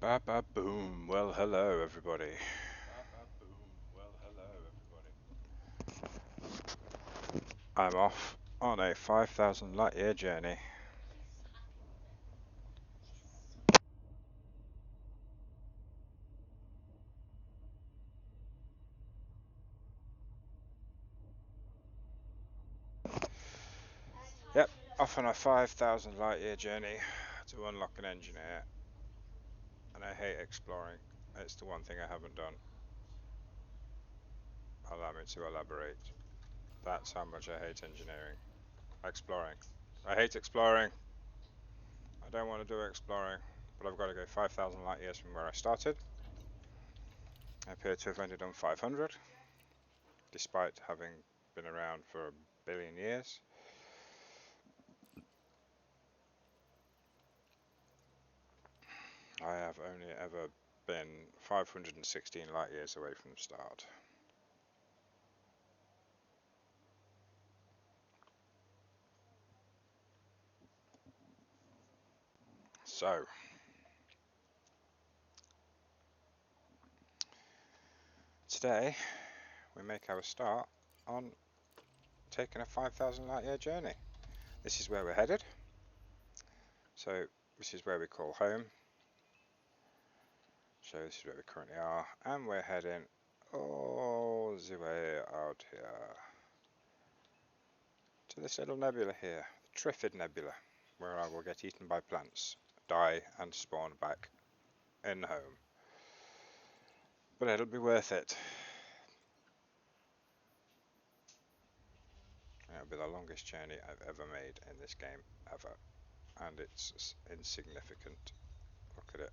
Ba ba boom. Well, hello everybody. I'm off on a 5,000 light year journey. Yep, off on a 5,000 light year journey to unlock an engineer. And I hate exploring. It's the one thing I haven't done. Allow me to elaborate. That's how much I hate engineering. Exploring. I hate exploring. I don't want to do exploring, but I've got to go 5,000 light years from where I started. I appear to have only done 500, despite having been around for a billion years. I have only ever been 516 light years away from the start. So, today we make our start on taking a 5,000 light year journey. This is where we're headed. So, this is where we call home. So, this is where we currently are, and we're heading all the way out here to this little nebula here, the Trifid Nebula, where I will get eaten by plants, die, and spawn back in home. But it'll be worth it. It'll be the longest journey I've ever made in this game, ever. And it's insignificant. Look at it.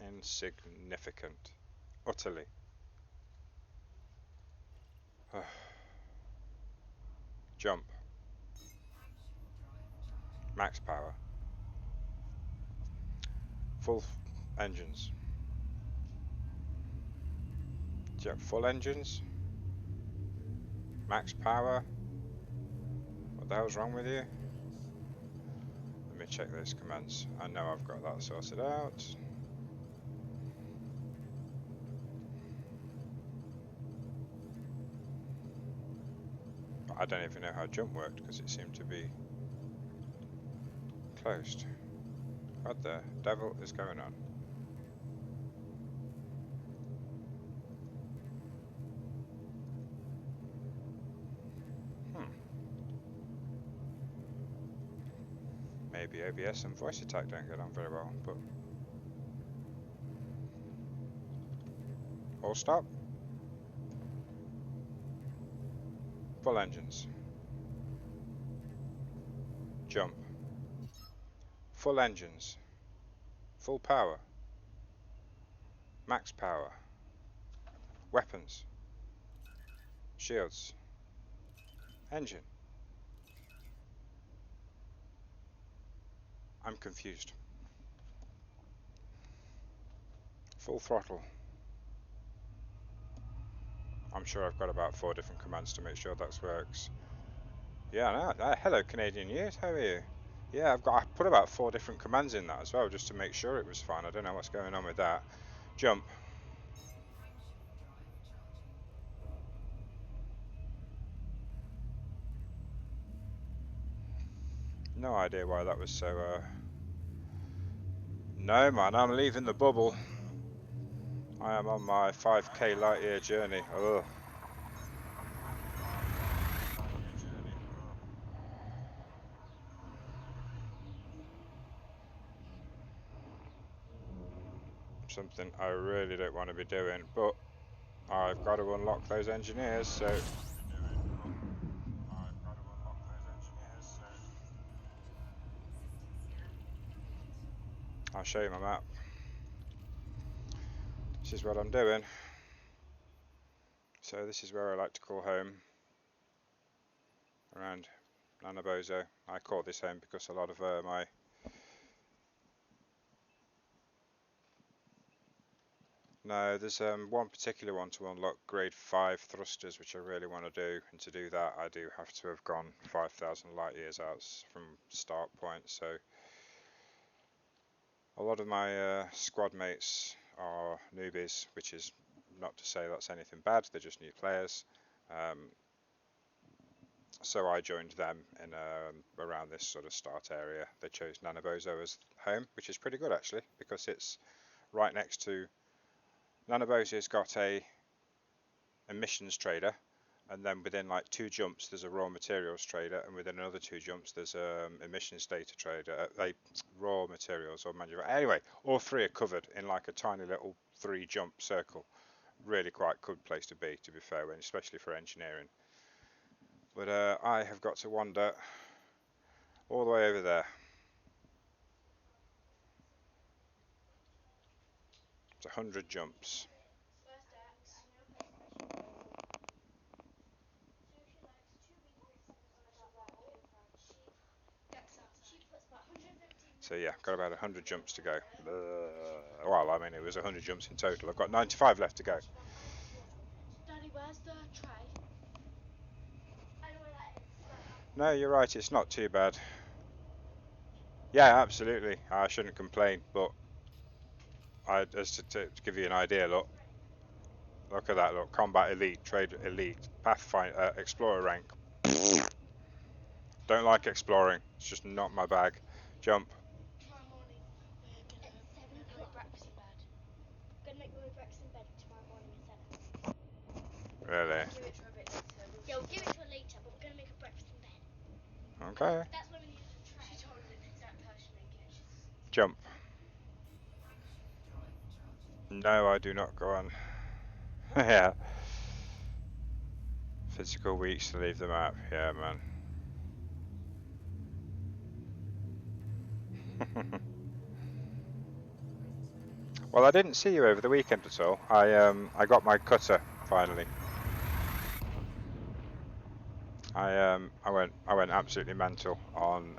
Insignificant. Utterly. Jump. Max power. Full engines. Do you have full engines? Max power? What the hell's wrong with you? Let me check those commands. I know I've got that sorted out. But I don't even know how jump worked because it seemed to be closed. What the devil is going on? Maybe OBS and voice attack don't get on very well, but all stop. Full engines. Jump. Full engines. Full power. Max power. Weapons. Shields. Engine. I'm confused. Full throttle. I'm sure I've got about 4 different commands to make sure that works. Yeah, no, hello Canadian Youth, how are you? Yeah, I put about 4 different commands in that as well, just to make sure it was fine. I don't know what's going on with that. Jump. No idea why that was so, No man, I'm leaving the bubble. I am on my 5k light year journey. Ugh. Something I really don't want to be doing, but I've got to unlock those engineers, so I'll show you my map. This is what I'm doing. So this is where I like to call home, around Nanabozo. I call this home because a lot of my No, there's one particular one to unlock grade 5 thrusters, which I really want to do, and to do that I do have to have gone 5,000 light years out from start point, so A lot of my squad mates are newbies, which is not to say that's anything bad, they're just new players. So I joined them in around this sort of start area. They chose Nanabozo as home, which is pretty good actually, because it's right next to Nanabozo's got a emissions trader, and then within like 2 jumps there's a raw materials trader, and within another 2 jumps there's a emissions data trader, raw materials or manufacturing. Anyway, all 3 are covered in like a tiny little 3 jump circle. Really quite good place to be fair, especially for engineering. But I have got to wander all the way over there. It's 100 jumps. So yeah, got about 100 jumps to go. Well, I mean, it was 100 jumps in total. I've got 95 left to go. Daddy, where's the tray? No, you're right, it's not too bad. Yeah, absolutely. I shouldn't complain, but to give you an idea, look at that, look, Combat Elite, Trade Elite, Pathfinder, Explorer rank. Don't like exploring, it's just not my bag. Jump. Tomorrow morning, we're gonna make breakfast in bed. Gonna make my breakfast in bed tomorrow morning at 7. Really? Give it to her a bit later. Yeah, we'll give it to her later, but we're gonna make a breakfast in bed. Okay. That's when we need a tray. She told us exactly how she'd make it. Jump. No, I do not go on. Yeah. Physical weeks to leave the map. Yeah, man. Well, I didn't see you over the weekend at all. I got my cutter finally. I went absolutely mental on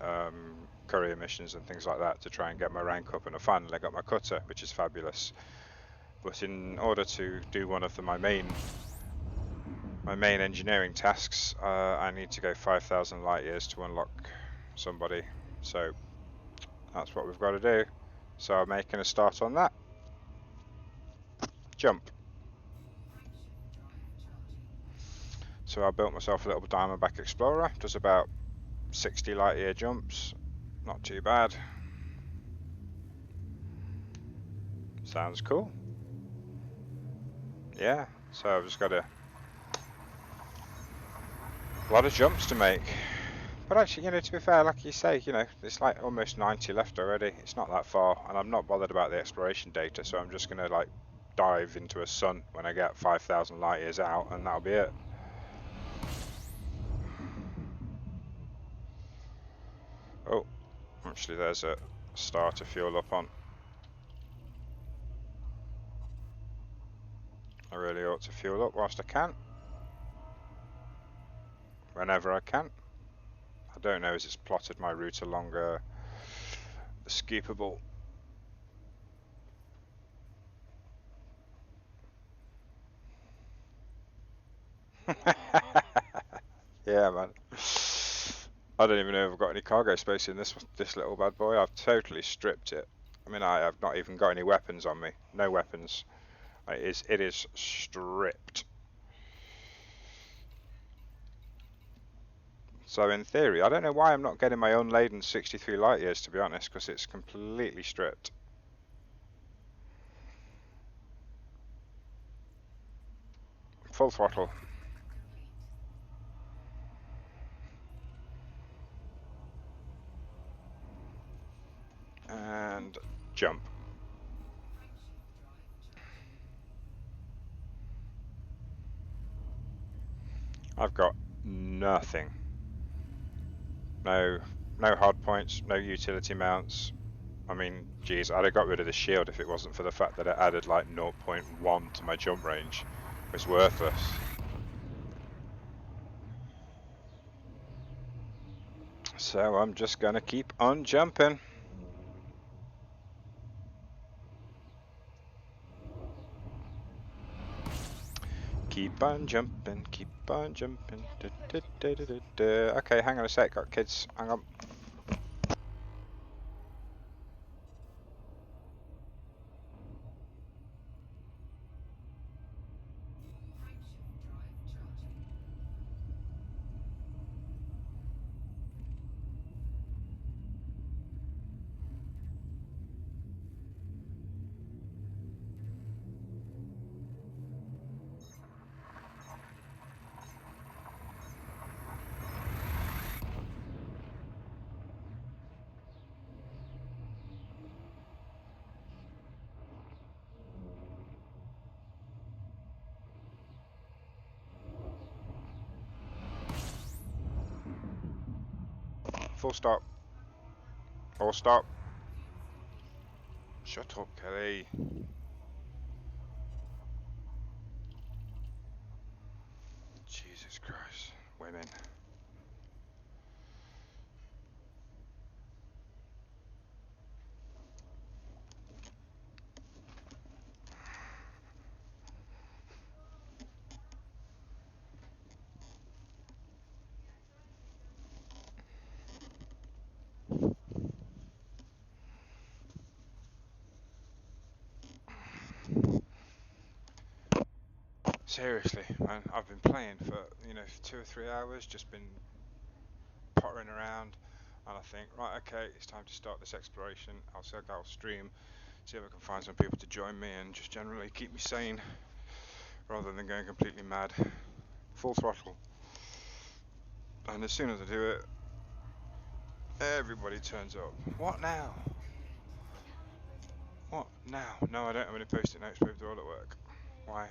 courier missions and things like that to try and get my rank up, and I finally got my cutter, which is fabulous. But in order to do one of my main engineering tasks, I need to go 5,000 light years to unlock somebody. So that's what we've got to do. So I'm making a start on that. Jump. So I built myself a little Diamondback Explorer. Does about 60 light year jumps. Not too bad. Sounds cool. Yeah, so I've just got a lot of jumps to make. But actually, to be fair, like you say, it's like almost 90 left already. It's not that far, and I'm not bothered about the exploration data, so I'm just going to dive into a sun when I get 5,000 light years out, and that'll be it. Oh, actually there's a star to fuel up on. I really ought to fuel up whilst I can. Whenever I can. I don't know as it's plotted my route along the scoopable. Yeah, man. I don't even know if I've got any cargo space in this little bad boy. I've totally stripped it. I mean, I have not even got any weapons on me. No weapons. It is stripped. So in theory, I don't know why I'm not getting my unladen 63 light years, to be honest, because it's completely stripped. Full throttle. And jump. I've got nothing. No hard points, no utility mounts. I mean, geez, I'd have got rid of the shield if it wasn't for the fact that it added like 0.1 to my jump range. It's worthless. So I'm just gonna keep on jumping. Keep on jumping, keep on jumping. Okay, hang on a sec, got kids. Hang on. Full stop. All stop. Shut up, Kelly. Jesus Christ. Women. Seriously, man, I've been playing for, 2 or 3 hours, just been pottering around, and I think, right, okay, it's time to start this exploration. I'll stream, see if I can find some people to join me, and just generally keep me sane, rather than going completely mad. Full throttle. And as soon as I do it, everybody turns up. What now? What now? No, I don't have any post-it notes, but they're all at work. Why?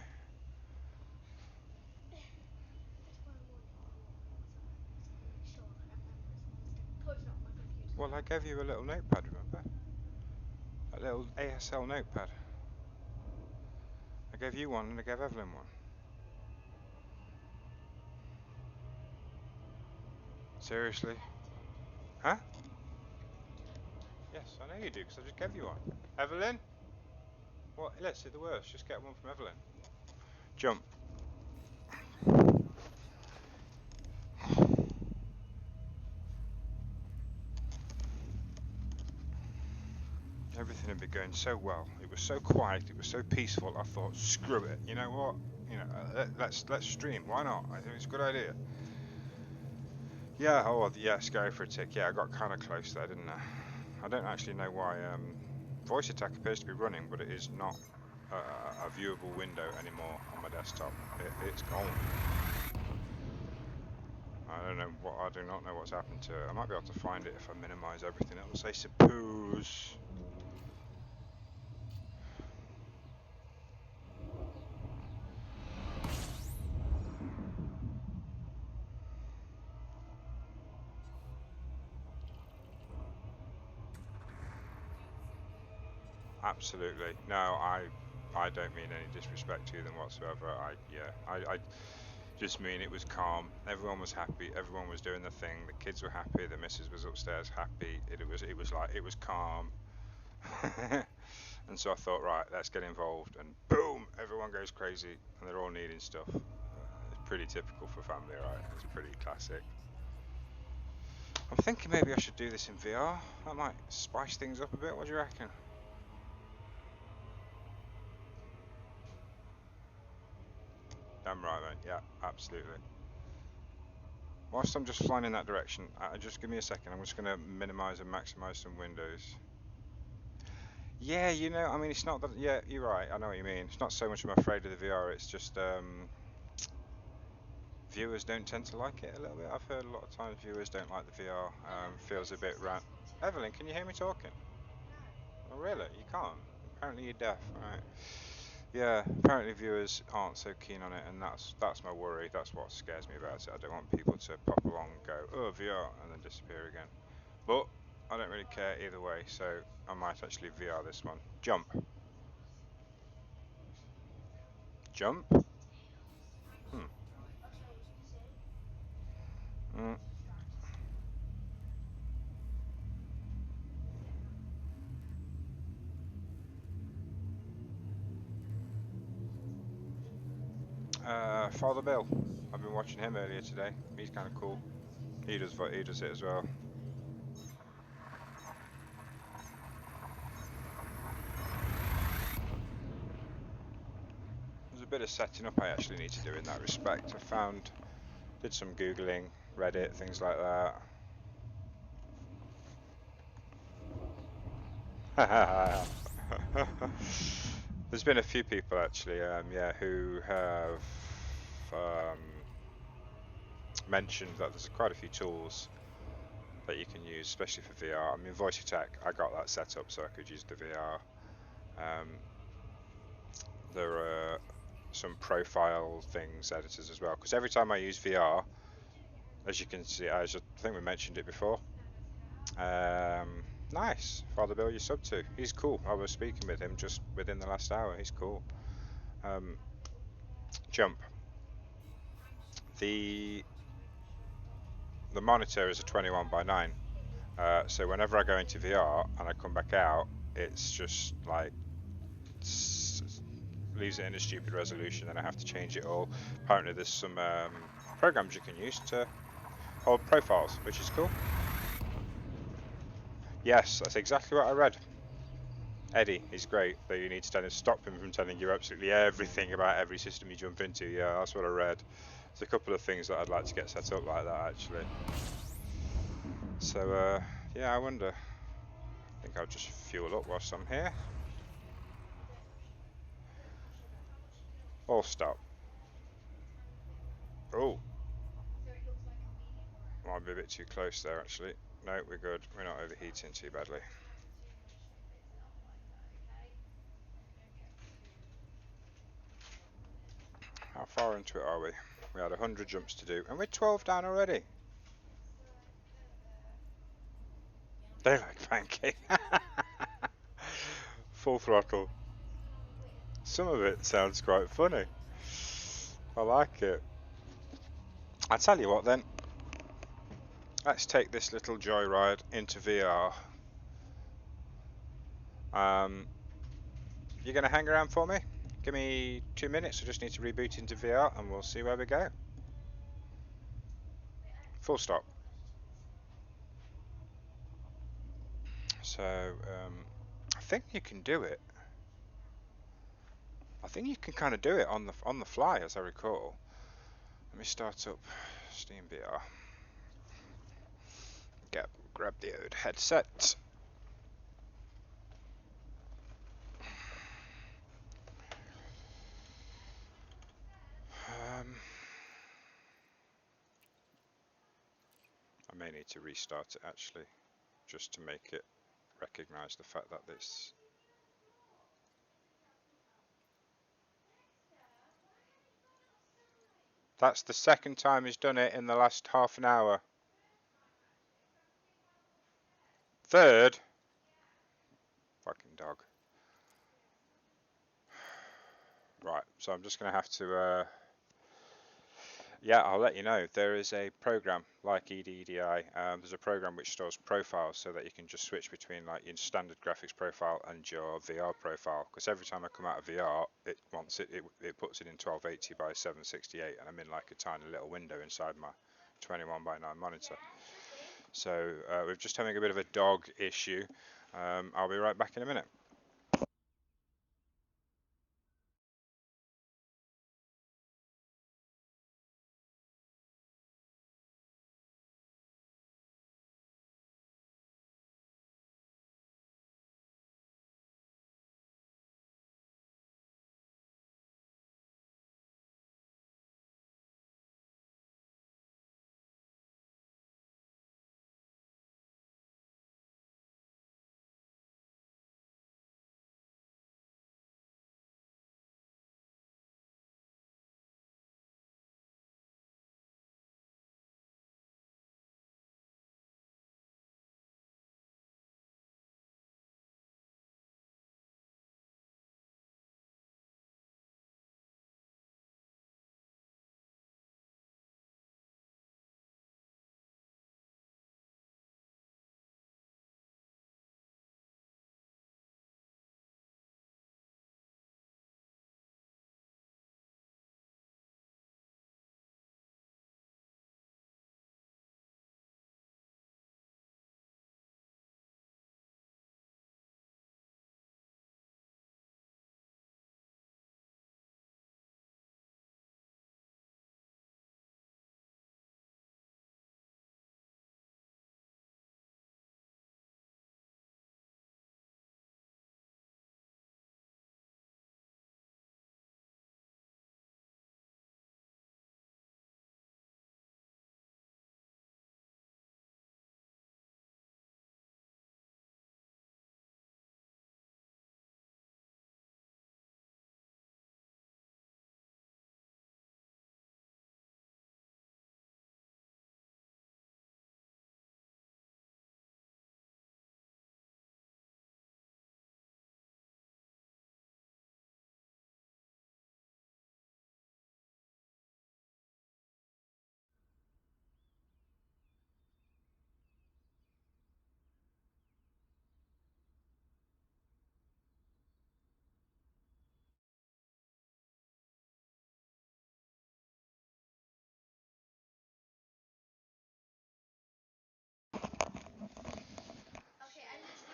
Well, I gave you a little notepad, remember? A little ASL notepad. I gave you one and I gave Evelyn one. Seriously? Huh? Yes, I know you do, because I just gave you one. Evelyn? What? Let's see the worst. Just get one from Evelyn. Jump. Everything had been going so well. It was so quiet. It was so peaceful. I thought, screw it. You know what? Let's stream. Why not? I think it's a good idea. Yeah. Oh, yes. Go for a tick. Yeah, I got kind of close there, didn't I? I don't actually know why. Voice attack appears to be running, but it is not a viewable window anymore on my desktop. It's gone. I do not know what's happened to it. I might be able to find it if I minimize everything else, I suppose. Absolutely. No, I don't mean any disrespect to them whatsoever. I just mean it was calm. Everyone was happy. Everyone was doing the thing. The kids were happy. The missus was upstairs happy. It was calm. And so I thought, right, let's get involved. And boom, everyone goes crazy, and they're all needing stuff. It's pretty typical for family, right? It's pretty classic. I'm thinking maybe I should do this in VR. That might spice things up a bit. What do you reckon? Damn right, mate. Yeah, absolutely. Whilst I'm just flying in that direction, just give me a second. I'm just going to minimize and maximize some windows. Yeah, I mean, it's not that. Yeah, you're right. I know what you mean. It's not so much I'm afraid of the VR. It's just viewers don't tend to like it a little bit. I've heard a lot of times viewers don't like the VR. Feels a bit Evelyn, can you hear me talking? Oh, really? You can't? Apparently you're deaf. Right. Yeah, apparently viewers aren't so keen on it, and that's my worry. That's what scares me about it. I don't want people to pop along and go, oh, VR, and then disappear again. But I don't really care either way, so I might actually VR this one. Jump. Jump? Hmm. Mm. Father Bill. I've been watching him earlier today. He's kind of cool. He does it as well. There's a bit of setting up I actually need to do in that respect. Did some Googling, Reddit, things like that. There's been a few people actually, who have um, mentioned that there's quite a few tools that you can use, especially for VR. I mean, Voice Attack, I got that set up so I could use the VR. Um, there are some profile things, editors as well, because every time I use VR, as you can see, I think we mentioned it before, Nice. Father Bill, you sub to. He's cool. I was speaking with him just within the last hour. He's cool. Um, Jump. The the monitor is a 21 by 9. So whenever I go into VR and I come back out, it's just like leaves it in a stupid resolution, and I have to change it all. Apparently, there's some programs you can use to hold profiles, which is cool. Yes, that's exactly what I read. Eddie, he's great, but you need to stop him from telling you absolutely everything about every system you jump into. Yeah, that's what I read. There's a couple of things that I'd like to get set up like that actually. So yeah, I wonder. I think I'll just fuel up whilst I'm here. All stop. Oh, might be a bit too close there actually. No, we're good. We're not overheating too badly. How far into it are we? We had 100 jumps to do, and we're 12 down already. They like pancake. Full throttle. Some of it sounds quite funny. I like it. I tell you what then. Let's take this little joyride into VR. You're going to hang around for me? Give me 2 minutes. I just need to reboot into VR and we'll see where we go. Full stop. So, I think you can do it. I think you can kind of do it on the fly, as I recall. Let me start up Steam VR. Grab the old headset. I may need to restart it actually, just to make it recognise the fact that this. That's the second time he's done it in the last half an hour. Third? Fucking dog. Right, so I'm just going to have to. Yeah, I'll let you know. There is a program like EDEDI. There's a program which stores profiles so that you can just switch between like your standard graphics profile and your VR profile. Because every time I come out of VR, it wants it puts it in 1280 by 768, and I'm in like a tiny little window inside my 21 by 9 monitor. So we're just having a bit of a dog issue. I'll be right back in a minute.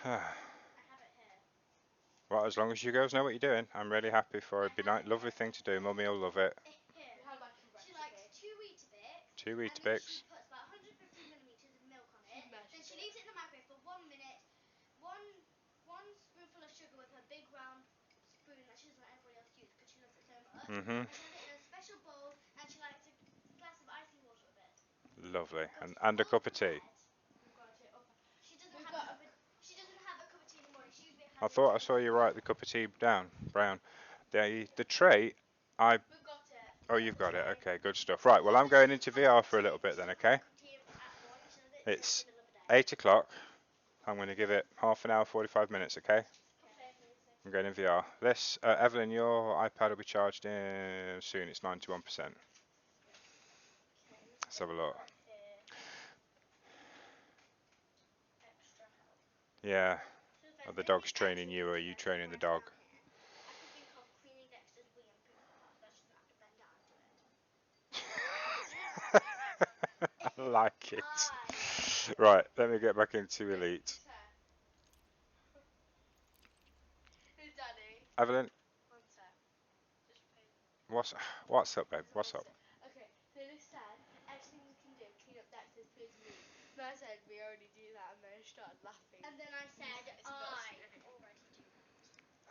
I have it here. Well, as long as you girls know what you're doing, I'm really happy for it. It'd be a lovely thing to do. Mummy will love it. Here. We have like a She recipe. likes 2 Weetabix. 2 Weetabix. She puts about 150 millimeters of milk on it. Then she leaves it in the microwave for 1 minute. One spoonful of sugar with her big round spoon that she doesn't let everybody else use because she loves it so much. Mhm. And she has it in a special bowl, and she likes a glass of icy water with it. Lovely. Okay, And a on cup of tea. bed. We've got it up. She doesn't We've have got a cup of. She doesn't have a cup of tea in the morning. She usually I has it thought I in saw you the write the cup of tea down, Brown. The tray. I. We've got it. Oh, you've got it. tray. Okay, good stuff. Right. Well, I'm going into VR for a little bit She then. doesn't Okay. have a cup of tea at the morning. She has it It's in the middle of the day. 8 o'clock. I'm going to give it half an hour, 45 minutes. Okay. Okay. I'm going in VR. This, Evelyn, your iPad will be charged in soon. It's 91%. Okay. Let's have a look. Here. Extra help. Yeah. So Are the dogs training you, or are you training the dog? I could think of cleaning Dexter's wee and poop off so she doesn't have to bend down and do it. I like it. Aye. Right, let me get back into Elite. Who's Daddy? Evelyn, One sec. Just pay. what's up, babe? What's up? Okay, so this said, everything you can do, clean up Dexter's poo's and wee. And I said, we already do that, and then I started laughing. And then I said, It's not I true. already do that.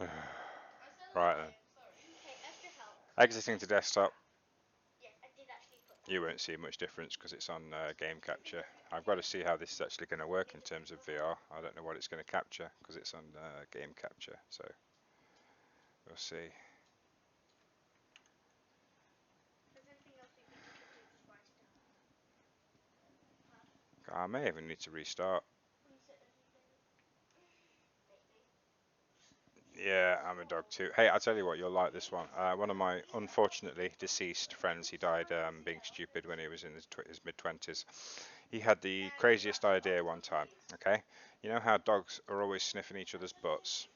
I said Right then. sorry. Okay, extra help. Exiting to desktop. Yes, I did actually put that. You won't see much difference because it's on game capture. I've got to see how this is actually going to work in terms of VR. I don't know what it's going to capture because it's on game capture. So we'll see. If there's anything else you think you could do, just write it down. I may even need to restart. When you sit there, do you get it? Maybe. Yeah, I'm a dog too. Hey, I tell you what, you'll like this one. One of my unfortunately deceased friends, he died being stupid when he was in his mid-20s. He had the craziest idea one time. Okay, you know how dogs are always sniffing each other's butts?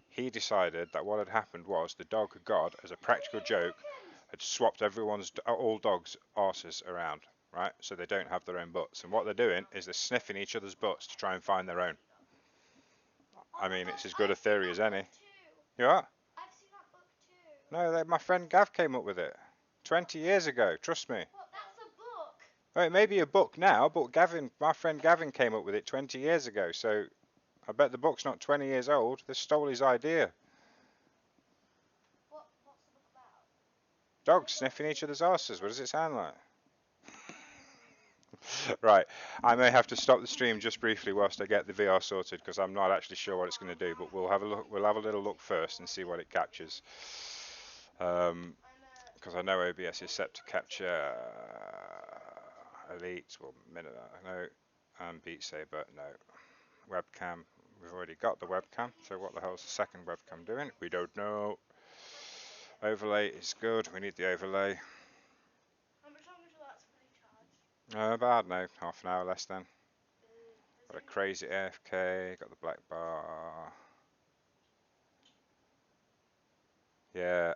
He decided that what had happened was the dog god, as a practical joke, had swapped all dogs' arses around, right? So they don't have their own butts. And what they're doing is they're sniffing each other's butts to try and find their own. I mean, it's as good a theory as any. You what? I've seen that book too. No, my friend Gav came up with it 20 years ago. Trust me. What? That's a book. Oh, it may be a book now, but my friend Gavin came up with it 20 years ago. So I bet the book's not 20 years old. They stole his idea. What's the book about? Dogs sniffing each other's arses. What does it sound like? Right, I may have to stop the stream just briefly whilst I get the VR sorted because I'm not actually sure what it's going to do. But we'll have a look. We'll have a little look first and see what it captures. Because I know OBS is set to capture Elite, well, no, and Beat Saber, no. Webcam, we've already got the webcam, so what the hell's the second webcam doing? We don't know. Overlay is good, we need the overlay. How much longer till that's fully charged? About no, half an hour less than. Got a crazy AFK, got the black bar. Yeah,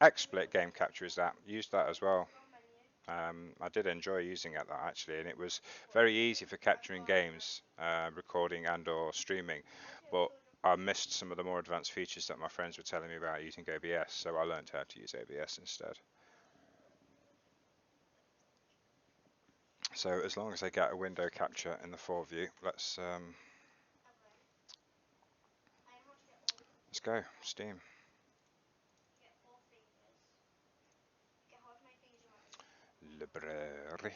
XSplit game capture is that. Used that as well. I did enjoy using it that actually, and it was very easy for capturing games, recording and or streaming, but I missed some of the more advanced features that my friends were telling me about using OBS, so I learned how to use OBS instead. So as long as I get a window capture in the foreview, let's go, Steam. Get 4 fingers. Get hold of my fingers you want. Library.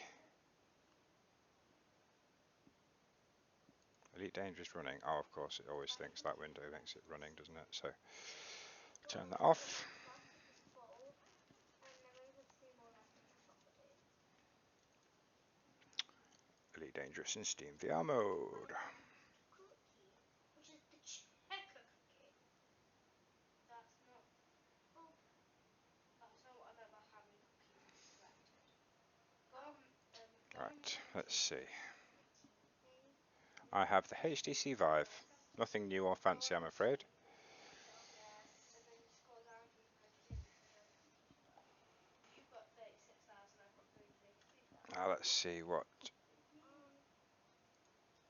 Elite Dangerous running. Oh, of course, it always thinks that window makes it running, doesn't it? So turn that off. Elite Dangerous in Steam VR mode. Cookie, which is the checker cookie. That's not. Oh, that's not what I meant by how many cookies have you collected. Right, let's see. I have the HTC Vive. Nothing new or fancy, I'm afraid. Yeah, and then you scroll down to 192 because you're a zookeeper. You've got 36,000, I've got 383,000. Let's see what.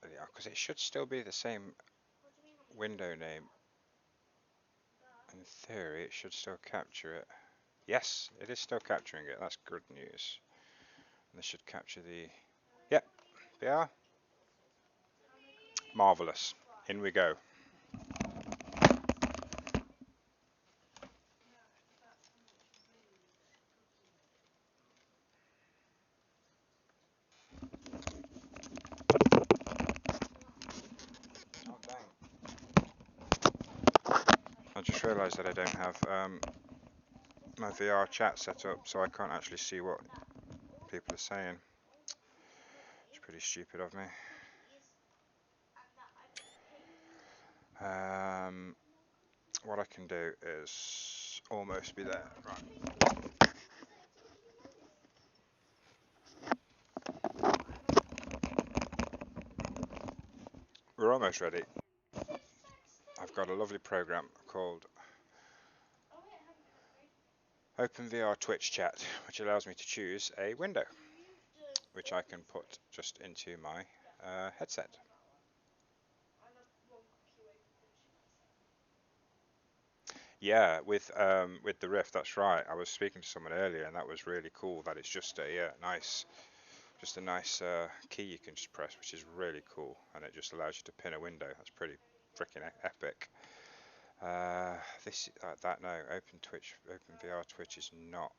Yeah, because it should still be the same. window name. In theory, it should still capture it. Yes, it is still capturing it. That's good news. And this should capture the. Yep, they are. Marvellous. In we go. Oh, dang. I just realised that I don't have my VR chat set up, so I can't actually see what people are saying. It's pretty stupid of me. Um, what I can do is almost be there. Right. We're almost ready. I've got a lovely program called OpenVR Twitch Chat, which allows me to choose a window, which I can put just into my headset. Yeah, with the Rift, that's right. I was speaking to someone earlier, and that was really cool. That it's just a nice key you can just press, which is really cool, and it just allows you to pin a window. That's pretty freaking epic. That no, Open VR Twitch is not.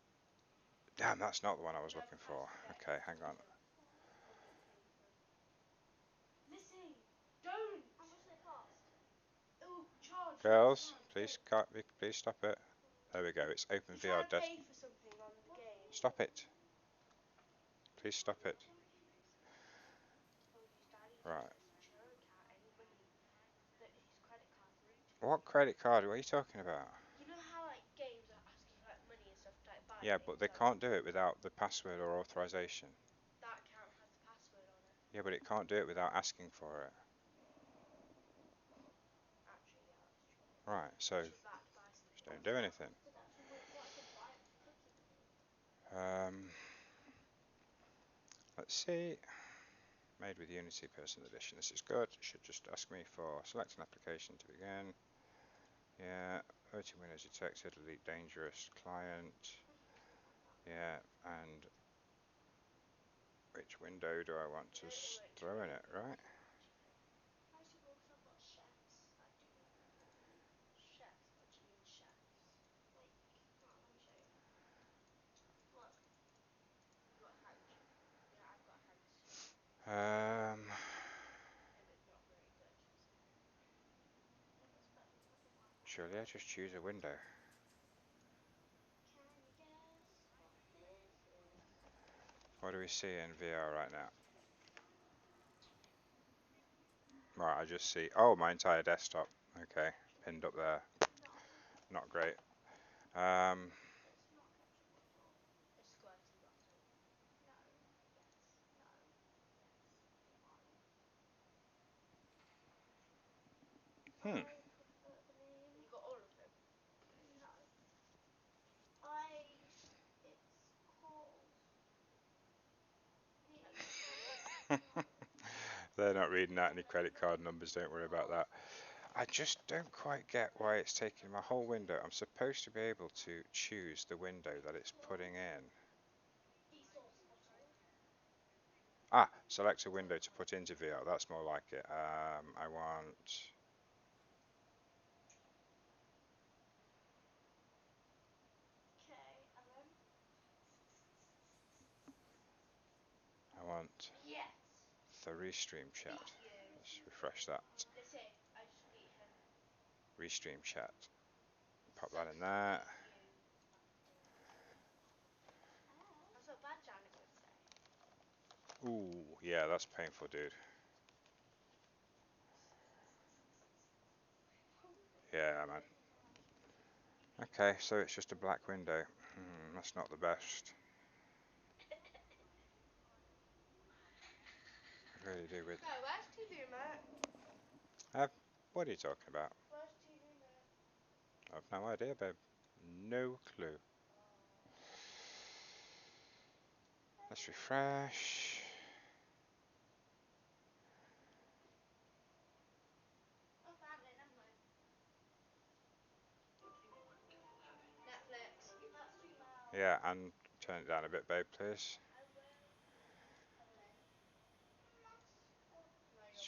Damn, that's not the one I was looking for. Okay, hang on. Girls, please stop it. There we go. It's Open VR Desk. Stop it. Please stop it. Right. What credit card? What are you talking about? Yeah, but they can't do it without the password or authorization. Yeah, but it can't do it without asking for it. Right, so just don't do anything. Um, let's see. Made with Unity Personal Edition. This is good. It should just ask me for select an application to begin. Yeah, voting windows detected. Elite dangerous client. Yeah, and which window do I want to throw in it, right? Um, surely I just choose a window. What do we see in VR right now? Right, I just see. Oh, my entire desktop. Okay, pinned up there. Not great. Um, hmm. They're not reading out any credit card numbers. Don't worry about that. I just don't quite get why it's taking my whole window. I'm supposed to be able to choose the window that it's putting in. Ah, select a window to put into VR. That's more like it. I want the restream chat. Let's refresh that. Restream chat. Pop that in there. Ooh, yeah, that's painful, dude. Yeah, man. Okay, so it's just a black window. That's not the best. I really do with. What are you talking about? I've no idea, babe. No clue. Let's refresh. Yeah, and turn it down a bit, babe, please.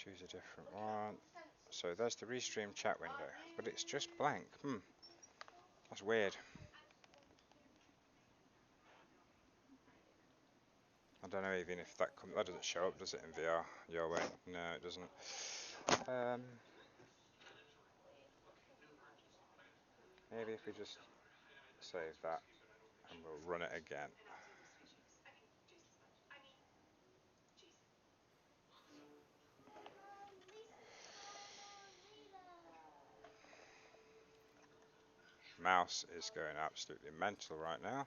Choose a different one. So there's the restream chat window, but it's just blank. That's weird. I don't know even if that doesn't show up, does it, in VR? Your way? No, it doesn't. Maybe if we just save that and we'll run it again. Mouse is going absolutely mental right now.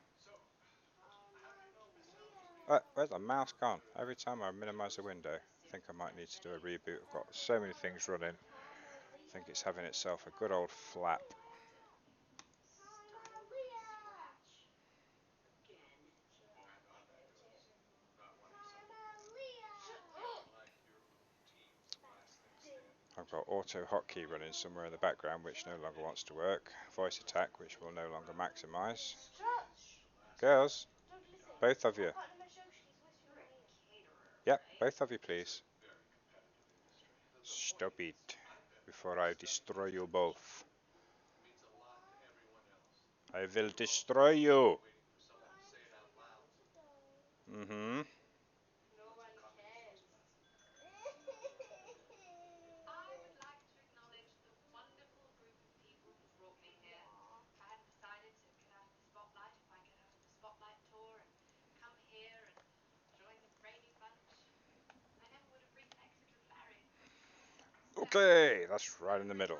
Where's the mouse gone? Every time I minimise the window, I think I might need to do a reboot. I've got so many things running. I think it's having itself a good old flap. I've got auto hotkey running somewhere in the background which no longer wants to work. Voice attack which will no longer maximise. Girls, both of you. Yep, both of you please. Stop it before I destroy you both. I will destroy you. Mm-hmm. Okay, that's right in the middle.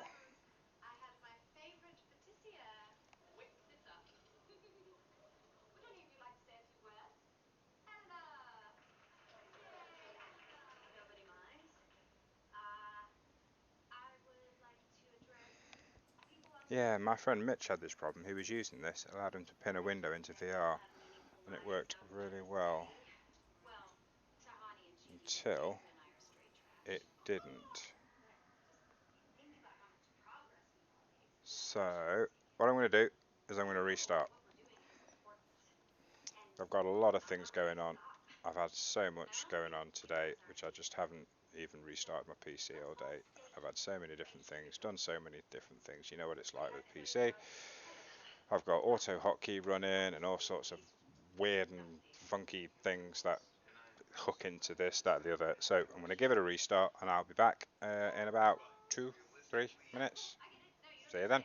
Yeah, my friend Mitch had this problem. He was using this. It allowed him to pin a window into VR, and it worked really well until it didn't. So, what I'm going to do is I'm going to restart. I've got a lot of things going on. I've had so much going on today, which I just haven't even restarted my PC all day. I've had so many different things, done so many different things. You know what it's like with PC. I've got auto hotkey running and all sorts of weird and funky things that hook into this, that, the other. So I'm going to give it a restart and I'll be back in about 2-3 minutes. See you then.